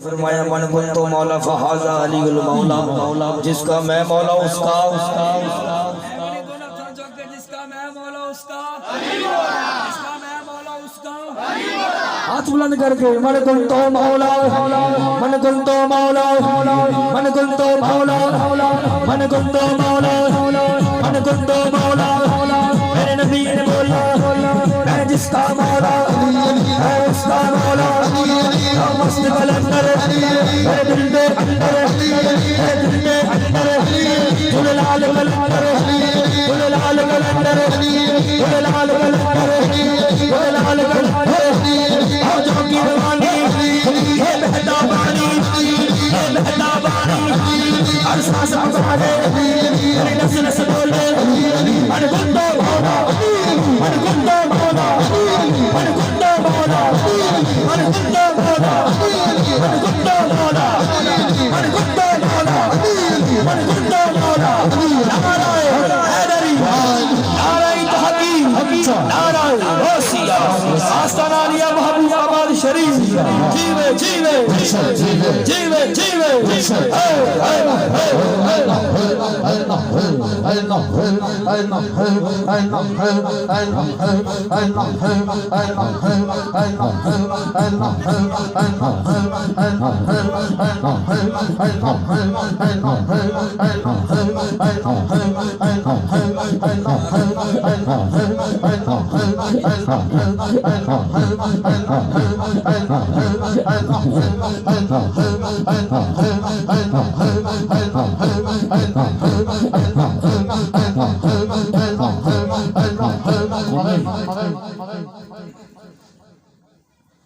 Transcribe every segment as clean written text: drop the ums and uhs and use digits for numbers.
فرمایا من کنت مولا فہذا علی المولا، جس کا میں مولا اس کا جس کا میں مولا اس کا، جس کا میں مولا اس کا، ہاتھ بلند کر کے من کنت مولا، من کنت مولا، من کنت مولا، من کنت مولا، من کنت مولا، میرے نبی نے بولا میں جس کا مولا میں اس کا مولا، مست کلندر میرے دل میں اندر، میرے دل میں اندر جلال کلندر، جلال کلندر، جلال کلندر، جلال کلندر، آجوں کی روانی یہ بہتا پانی، یہ بہتا پانی ہر سانس بڑھے میری نفس نفس بولے من کنت مولا، من کنت مولا، من کنت مولا، من کنت مولا، من کنت مولا، من کنت مولا، من کنت مولا، نعرہ حیدری، نعرہ تحقیق، نعرہ غوثیہ، آستانہ علیہ محبوب آباد شریف، جیوے جیوے جیوے جیوے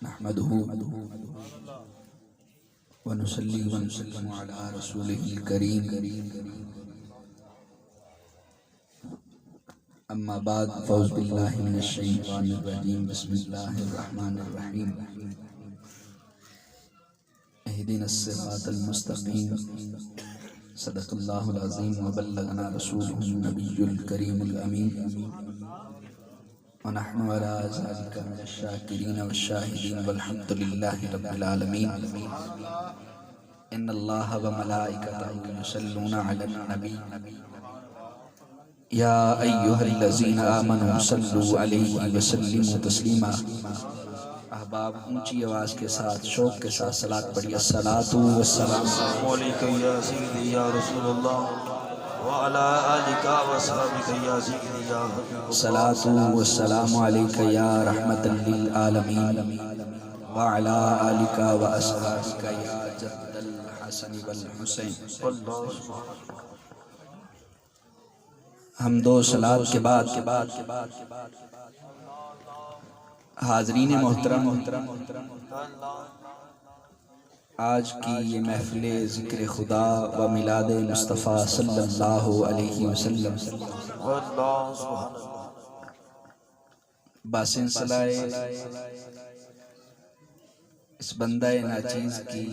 نحمده ونصلي ونسلم على رسوله الكريم اما بعد فاعوذ بالله من الشيطان الرجيم بسم الله الرحمن الرحيم اهدنا الصراط المستقيم صدق الله العظيم وبلغنا رسوله النبي الكريم الأمين ونحن على ذلك من الشاكرين والشاهدين والحمد لله رب العالمين إن الله وملائكته يصلون على النبي يا أيها الذين آمنوا صلوا عليه وسلموا تسليما احباب اونچی آواز کے ساتھ شوق کے ساتھ صلاۃ پڑھیے الصلاۃ والسلام علیک یا سیدی یا رسول اللہ وعلی آلک وصحبک یا سیدی یا حبیب اللہ الصلاۃ والسلام علیک یا رحمت للعالمین وعلی آلک واصحابک یا جد الحسن والحسین حمد و صلاۃ کے بعد حاضرین محترم آج کی یہ محفل ذکر خدا و میلاد مصطفیٰ صلی اللہ علیہ وسلم باسلسلہ اس بندہ ناچیز کی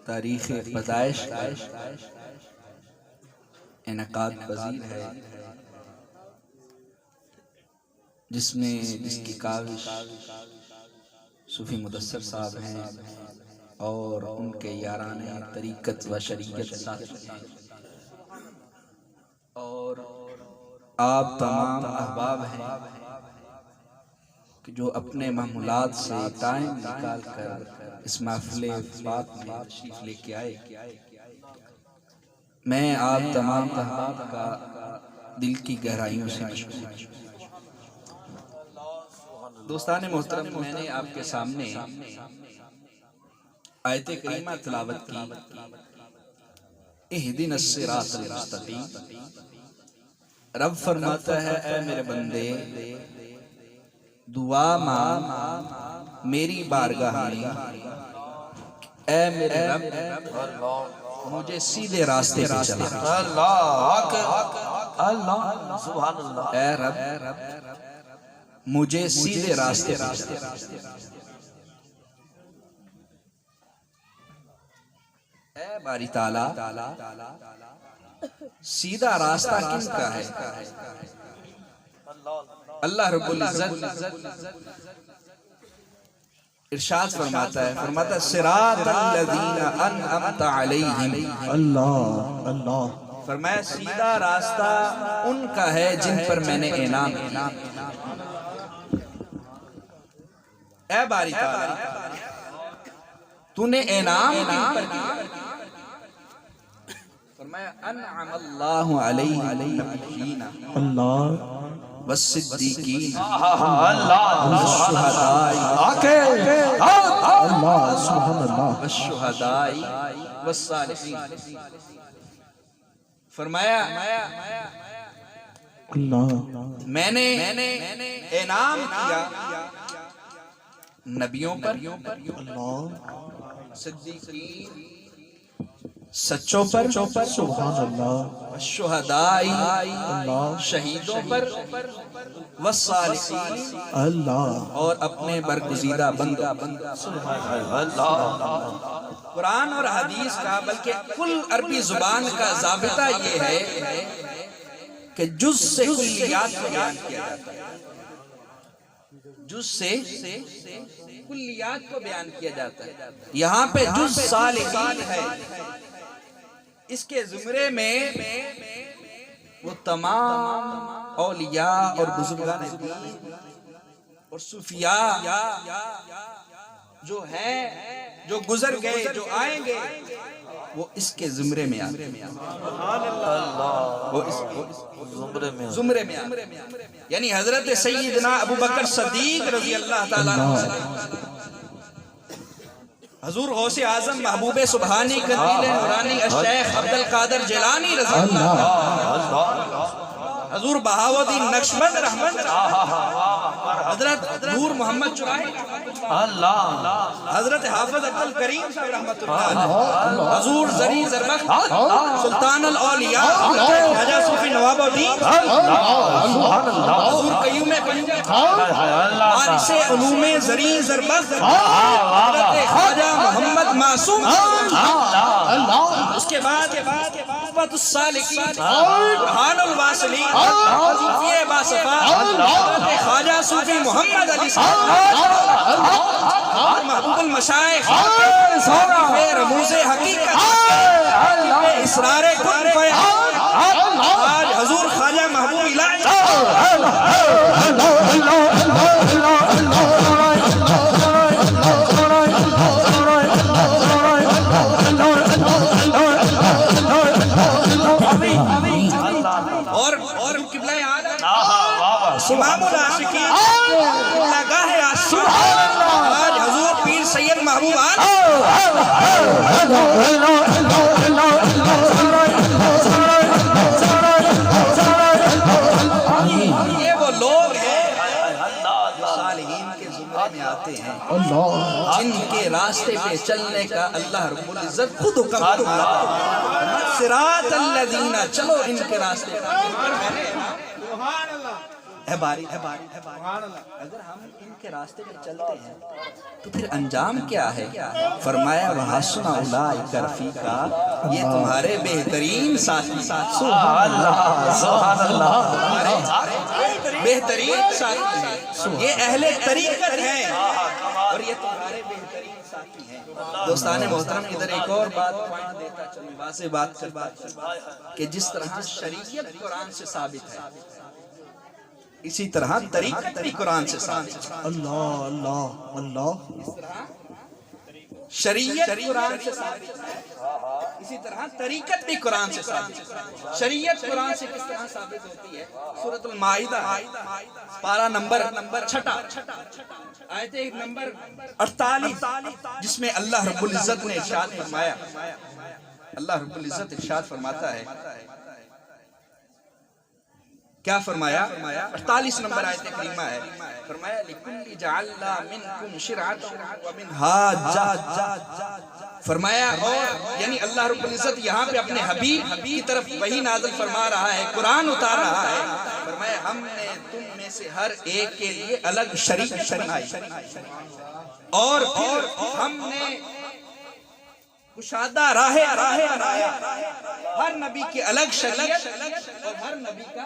تاریخ پیدائش انعقاد پذیر ہے، جس کی کاوش صوفی مدثر صاحب ہیں اور ان کے یاران طریقت و شریعت ساتھی ہیں، اور آپ تمام احباب ہیں کہ جو اپنے معمولات سے ٹائم نکال کر اس محفل بات میں تشریف لے کے آئے۔ میں آپ تمام احباب کا دل کی گہرائیوں سے مشکور ہوں۔ دوستان محترم، میں نے آپ کے سامنے آیت کریمہ تلاوت کی، اہدنا الصراط المستقیم۔ رب فرماتا ہے اے میرے بندے دعا مانگ میری بارگاہ میں، اے میرے رب مجھے سیدھے راستے پہ چلا۔ اللہ سبحان اللہ، اے رب مجھے سیدھے راستے پہ چلا۔ اے باری تعالیٰ سیدھا راستہ کس کا ہے؟ اللہ رب العزت ارشاد فرماتا ہے صراط الذین انعمت علیہم، اللہ اللہ فرمایا سیدھا راستہ ان کا ہے جن پر میں نے انعام کیا۔ اے باری تعالیٰ تو نے انعام کن پر کیا؟ فرمایا انعم اللہ علیہ النبیین اللہ والصدیقین آکے اللہ سبحان اللہ والشہداء والصالحین۔ فرمایا اللہ میں نے انعام کیا نبیوں پر، اللہ صدیقین سچوں پر، سبحان اللہ شہداء اللہ شہیدوں پر، والصالحین اللہ اور اپنے برگزیدہ بندوں۔ قرآن اور حدیث کا بلکہ کل عربی زبان کا ضابطہ یہ ہے کہ جز سے کلیات کو بیان کیا جاتا ہے، جز سے کلیات کو بیان کیا جاتا ہے۔ یہاں پہ جز صالحین ہے، اس کے زمرے میں وہ تمام اولیاء اور بزرگان دین اور صوفیاء جو ہیں، جو گزر گئے، جو آئیں گے، وہ اس کے زمرے میں آتے ہیں، وہ اس کے زمرے میں آتے ہیں۔ یعنی حضرت سیدنا ابو بکر صدیق رضی اللہ تعالیٰ عنہ، حضور غوث اعظم محبوب سبحانی قندیل نورانی الشیخ عبد القادر جیلانی رضی اللہ، حضور بہاؤالدین نقشبند رحمت اللہ، حضرت نور محمد چرائی، حضرت حافظ عبد الکریم صاحب رحمت اللہ، حضور زری زربخت سلطان الاولیاء خواجہ صوفی نواب الدین، حضور قیوم قیوم وارث علوم زری زربخت حضرت خواجہ محمد معصوم، اس کے بعد قوت السالکین برہان الواصلین صوفی باصفا حضرت خواجہ صوفی محمد علی صاحب اور محبوب المشائخ رموز حقیقت اسرار کن فیض آج حضور خواجہ محبوب الہی اور قبلہ عالم امام العاشقین لگاہ عاشقین آج حضور پیر سید محبوب یہ وہ لوگ ہیں صالحین کے زمرے میں آتے ہیں، جن کے راستے پہ چلنے کا اللہ رب العزت خود حکم فرماتا ہے، صراط الذین، چلو ان کے راستے پر۔ اے باری اگر ہم ان کے راستے پہ چلتے ہیں تو پھر انجام کیا ہے؟ فرمایا وَحَسُنَ أُولَٰئِكَ رَفِیقًا، یہ تمہارے بہترین ساتھی، سبحان اللہ، بہترین ساتھی ہیں، یہ اہل طریقت ہیں اور یہ تمہارے بہترین ساتھی ہیں۔ دوستان محترم ادھر ایک اور بات پوائنٹ دیتا چلوں، واضح بات کرتا کہ جس طرح شریعت قرآن سے ثابت ہے اسی طرح طریقت بھی قرآن سے ثابت ہے۔ اللہ اللہ اللہ، اس طرح شریعت قرآن سے ثابت ہے، اسی طرح طریقت بھی قرآن سے ثابت ہے۔ شریعت قرآن سے کس طرح ثابت ہوتی ہے؟ سورۃ المائدہ پارہ نمبر 6 آیت نمبر 48، جس میں اللہ رب العزت نے ارشاد فرمایا، اللہ رب العزت ارشاد فرماتا ہے، کیا فرمایا؟ 48 نمبر آیت کریمہ ہے، فرمایا لِكُلِّ جَعَلْنَا مِنْكُمْ شِرْعَةً وَمِنْهَاجًا، فرمایا اور یعنی اللہ رب العزت یہاں پہ اپنے حبیب کی طرف وحی نازل فرما رہا ہے، قرآن اتار رہا ہے، فرمایا ہم نے تم میں سے ہر ایک کے لیے الگ شریعت بنائی اور پھر ہم نے کشادہ راہ بنایا، ہر نبی کی الگ شریعت اور ہر نبی کا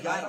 11,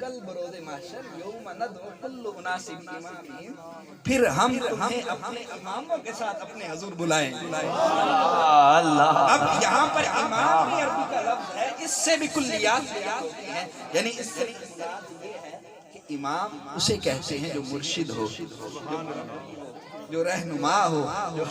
کل بروز محشر یوم ندعو کل اناس بامامہم، پھر ہم تمہیں اپنے اماموں کے ساتھ اپنے حضور بلائیں گے۔ اب یہاں پر امام بھی عربی کا لفظ ہے، اس سے بھی کلیات ہوتی ہیں، یعنی اس سے مراد یہ ہے کہ امام اسے کہتے ہیں جو مرشد ہو، جو رہنما ہو، جو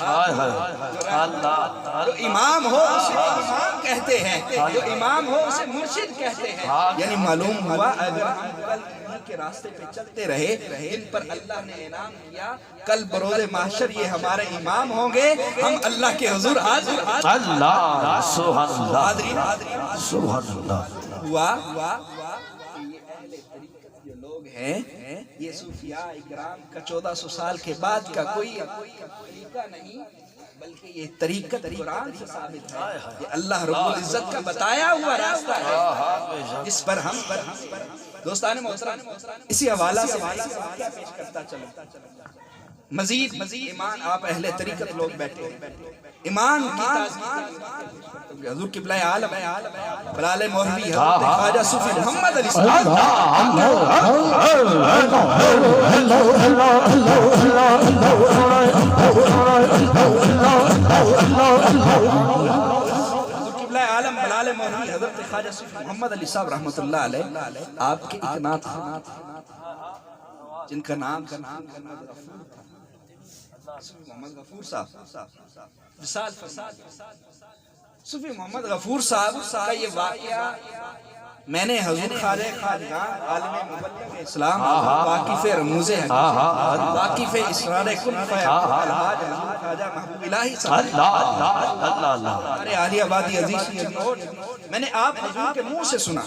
امام ہو اسے امام کہتے ہیں، جو امام ہو اسے مرشد کہتے ہیں۔ یعنی معلوم ہوا اگر ہم کل انہی کے راستے پہ چلتے رہے ان پر اللہ نے انعام کیا، کل بروز محشر یہ ہمارے امام ہوں گے، ہم اللہ کے حضور حاضر اللہ سبحان اللہ سبحان اللہ ہوا یہ اہل طریقت جو لوگ ہیں، یہ صوفیاء اکرام کا 1400 سال کے بعد کا کوئی طریقہ نہیں، بلکہ یہ طریقت قرآن سے ثابت ہے، یہ اللہ رب العزت کا بتایا ہوا راستہ ہے، جس پر ہم دوستان محترم اسی حوالہ سے واقعہ پیش کرتا چلوں۔ مزید ایمان آپ اہل طریقت لوگ بیٹھے ہیں، ایمان کی تعظیم حضور قبلہ عالم بلال مولوی حضرت خواجہ صوفی محمد علی قبلہ عالم بلال مولوی حضرت خواجہ صوفی محمد علی صاحب رحمۃ اللہ علیہ، آپ کے ایک نعت جن کا نام محمد غفور صاحب، وصال فساد صوفی محمد غفور صاحب کا یہ واقعہ میں نے حضور خواجہ خواجگان عالم مبلغ اسلام واقف رموز حقیقت واقف اسرار کن الحاج حضور خواجہ محبوب الہی صاحب ہمارے عالی آبادی عزیز میں نے آپ حضور کے منہ سے سنا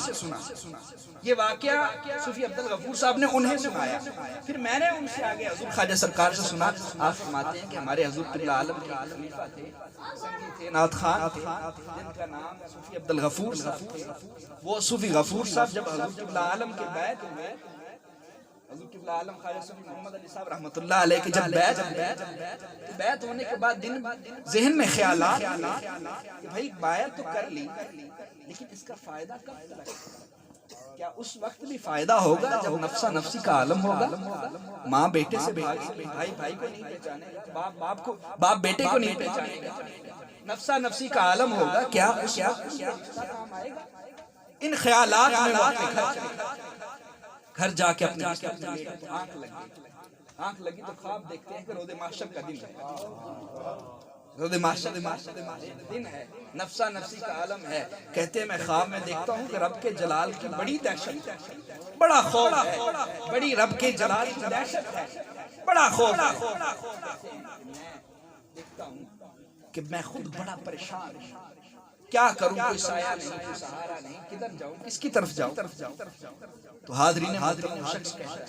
یہ واقعہ صوفی عبدالغفور صاحب نے انہیں سنایا، پھر میں نے ان سے آگے حضور خواجہ سرکار سے سنا۔ آپ فرماتے ہیں کہ ہمارے حضور قبلہ عالم کے خلیفہ تھے، سنگی تھے، نعت خان تھے، جن کا نام صوفی عبدالغفور صاحب تھے۔ وہ صوفی غفور صاحب جب حضور قبلہ عالم کے بیعت ہوئے، حضور قبلہ عالم خواجہ صوفی محمد علی صاحب رحمۃ اللہ علیہ کے جب بیعت ہونے کے بعد ذہن میں خیالات کہ بھائی بیعت تو کر لی، لیکن اس کا فائدہ کب تک؟ کیا اس وقت بھی فائدہ ہوگا جب نفسا نفسی کا عالم ہوگا؟ ماں بیٹے سے بھاگے، بھائی بھائی کو نہیں پہچانے گا، باپ بیٹے کو نہیں پہچانے گا، نفسا نفسی کا عالم ہوگا، کیا کام آئے گا؟ ان خیالات میں گھر جا کے اپنے آنکھ لگی تو خواب دیکھتے ہیں کہ روز محشر کا دن ہے، روز محشر دن ہے، نفسا نفسی کا عالم ہے۔ کہتے ہیں میں خواب میں دیکھتا ہوں کہ رب کے جلال کی بڑی دہشت ہے، بڑا خوف ہے، بڑی رب کے جلال کی دہشت ہے، بڑا خوف ہے۔ میں دیکھتا ہوں کہ میں خود بڑا پریشان ہوں، کیا کروں؟ کوئی سایہ نہیں، کوئی سہارا نہیں، کدھر جاؤں، کس کی طرف جاؤں؟ تو حاضرین محترم شخص کہتا ہے،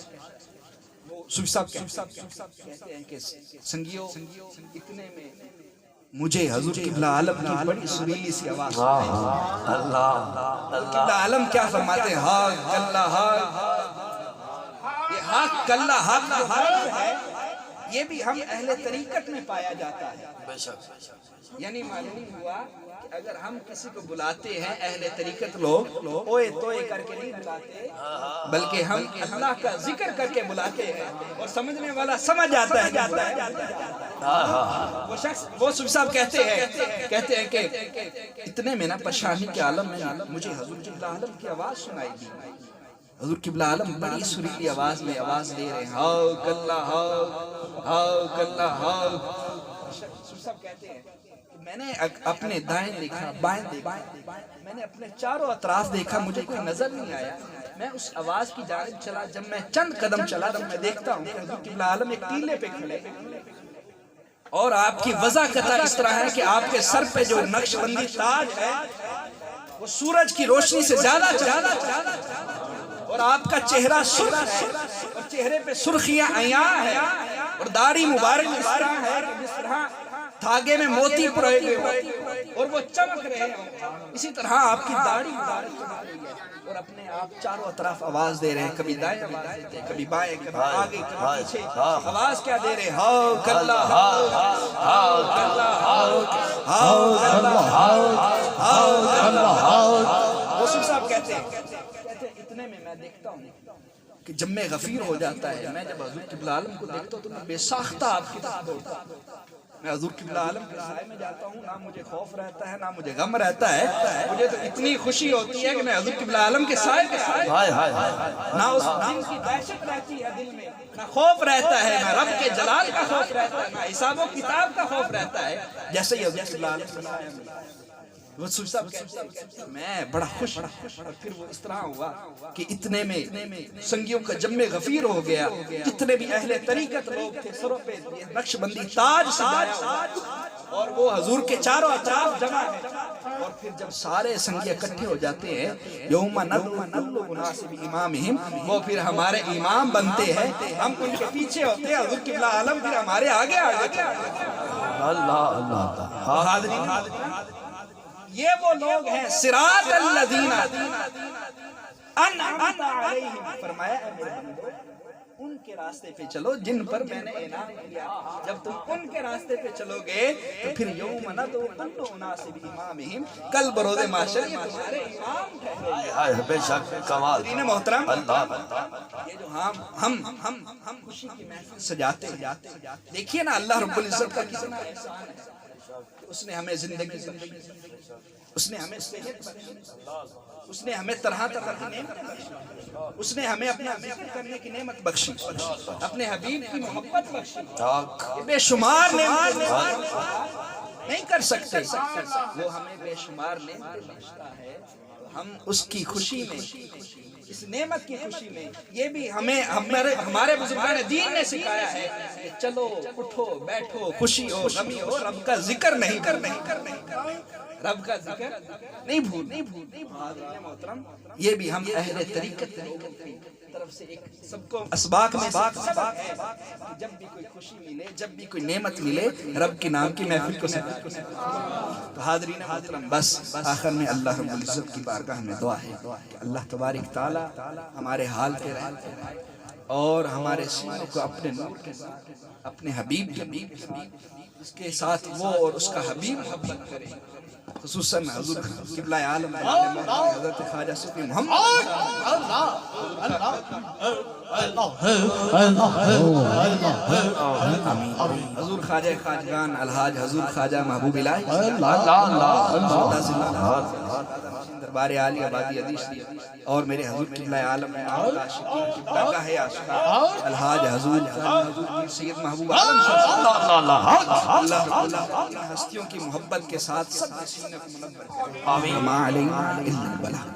صوفی صاحب کہتے ہیں کہ سنگیو اتنے میں مجھے حضور قبلہ عالم کی بڑی سریلی سی آواز قبلہ عالم کیا فرماتے ہیں؟ حق کلہ حق، یہ حق کلہ حق جو حق ہے یہ بھی ہم اہل طریقت میں پایا جاتا ہے۔ یعنی معلوم ہوا کہ اگر ہم کسی کو بلاتے ہیں اہل طریقت لوگ اوئے توئے کر کے نہیں بلاتے، بلکہ ہم اللہ کا ذکر کر کے بلاتے ہیں، اور سمجھنے والا سمجھ جاتا ہے۔ وہ شخص وہ صوفی صاحب کہتے ہیں کہ اتنے میں نا پریشانی کے عالم میں مجھے حضور قبلہ عالم کی آواز سنائی دی۔ حضور قبلہ عالم بڑی سریلی آواز میں آواز دے رہے ہیں، ہاؤ کلہ ہاؤ ہاؤ کلہ ہاؤ۔ صوفی صاحب کہتے ہیں میں نے اپنے دائیں دیکھا، بائیں دیکھا، میں نے اپنے چاروں اطراف دیکھا، مجھے کوئی نظر نہیں آیا۔ میں اس آواز کی جانب چلا، جب میں چند قدم چلا تو میں دیکھتا ہوں کہ حضور قبلہ عالم ایک ٹیلے پہ کھڑے، اور آپ کی وضاحت اس طرح ہے کہ آپ کے سر پہ جو نقش بندی تاج ہے وہ سورج کی روشنی سے زیادہ اور آپ کا چہرہ سرخ ہے، اور چہرے پہ سرخیاں عیاں ہیں، اور داڑھی مبارک اس طرح ہے کہ جس طرح دھاگے میں موتی پروئے ہوئے، اور وہ چمک رہے ہیں، اسی طرح آپ کی داڑھی مبارک چمک رہی ہے، اور اپنے آپ چاروں اطراف آواز دے رہے ہیں، کبھی دائیں آواز دیتے ہیں، کبھی بائیں، کبھی آگے، کبھی پیچھے، آواز کیا دے رہے ہیں؟ ہاؤ کلہ ہاؤ ہاؤ کلہ ہاؤ ہاؤ کلہ ہاؤ ہاؤ کلہ ہاؤ۔ وہ صوفی صاحب کہتے ہیں اتنے میں میں دیکھتا ہوں کہ جب میں غفیر ہو جاتا ہے، میں جب حضور قبلہ عالم کو دیکھتا ہوں تو میں بے ساختہ آپ کی طرف دوڑتا ہوں. میں حضور قبلہ عالم کے سائے میں جاتا ہوں، نہ مجھے خوف رہتا ہے نہ مجھے غم رہتا ہے. مجھے تو اتنی خوشی ہوتی ہے کہ میں حضور قبلہ عالم کے سائے کے سائے، ہائے ہائے ہائے نہ اس دن کی دہشت رہتی ہے دل میں، نہ خوف رہتا ہے، نہ رب کے جلال کا خوف رہتا ہے، نہ حساب و کتاب کا خوف رہتا ہے. جیسے ہی حضور قبلہ عالم کے سائے میں وہ صاحب کہتے ہیں میں بڑا خوش. اور پھر وہ اس طرح ہوا کہ اتنے میں سنگیوں کا جم غفیر ہو گیا. جتنے بھی اہل طریقت لوگ تھے سروں پہ نقش بندی تاج سجایا ہوا، اور وہ حضور کے چاروں اطراف جمع ہے. اور پھر جب سارے سنگی اکٹھے ہو جاتے ہیں، یوم ندعو کل اناس بامامہم، وہ پھر ہمارے امام بنتے ہیں، ہم ان کے پیچھے ہوتے ہیں. حضور قبلہ عالم پھر ہمارے آگے آگے. اللہ اللہ. حاضرین، یہ وہ لوگ ہیں صراط الذین انعمت علیہم، فرمایا اے میرے بندو ان کے راستے پہ چلو جن پر میں نے انعام کیا. جب تم ان کے راستے پہ چلو گے تو پھر یوم ندعو کل اناس بامامہم، کل بروز محشر یہ تمہارے امام ٹھہریں گے. ہائے بے شک کمال. حضرین محترم، اللہ یہ جو ہم خوشی کی محفل سجاتے ہیں، دیکھیے نا اللہ رب العزت کا کتنا احسان ہے. اس نے ہمیں زندگی بخشی، اس نے ہمیں صحت بخشی، اس نے ہمیں طرح طرح کی نعمت بخشی، اس نے ہمیں اپنا ذکر کرنے کی نعمت بخشی، اپنے حبیب کی محبت بخشی. یہ بے شمار نعمت نہیں کر سکتے، وہ ہمیں بے شمار نعمت بخشتا ہے. ہم اس کی خوشی میں، اس نعمت کی خوشی میں، یہ بھی ہمارے بزرگان دین نے سکھایا ہے کہ چلو اٹھو بیٹھو خوشی ہو غمی ہو، رب کا ذکر نہیں کرنا، رب کا ذکر نہیں بھولنا. محترم، یہ بھی ہم اہل طریقت لوگوں کی طرف سے ایک سب کو اسباق میں سبق ہے کہ جب بھی کوئی خوشی ملے، جب بھی کوئی نعمت ملے، رب کے نام کی محفل کو سمجھو. تو حاضرین محترم، بس آخر میں اللہ رب العزت کی بارگاہ میں دعا ہے کہ اللہ تبارک تعالی ہمارے حال پہ رحم فرمائے اور ہمارے سینوں کو اپنے نور کے ساتھ، اپنے حبیب اس کے ساتھ وہ اور اس کا حبیب محبت کرے. خصوصاً حضور قبلہ عالم حضرت خواجہ صوفی محمد حضور خواجہ خواجگان الحاج حضور خواجہ محبوب الہی دربار عالی آبادی حدیث اور میرے حضور قبلہ عالم الحاج حضور سید محبوب عالم اللہ ہستیوں کی محبت کے ساتھ سب سینے کو منور کرے. آمین. ما علینا الا البلاغ.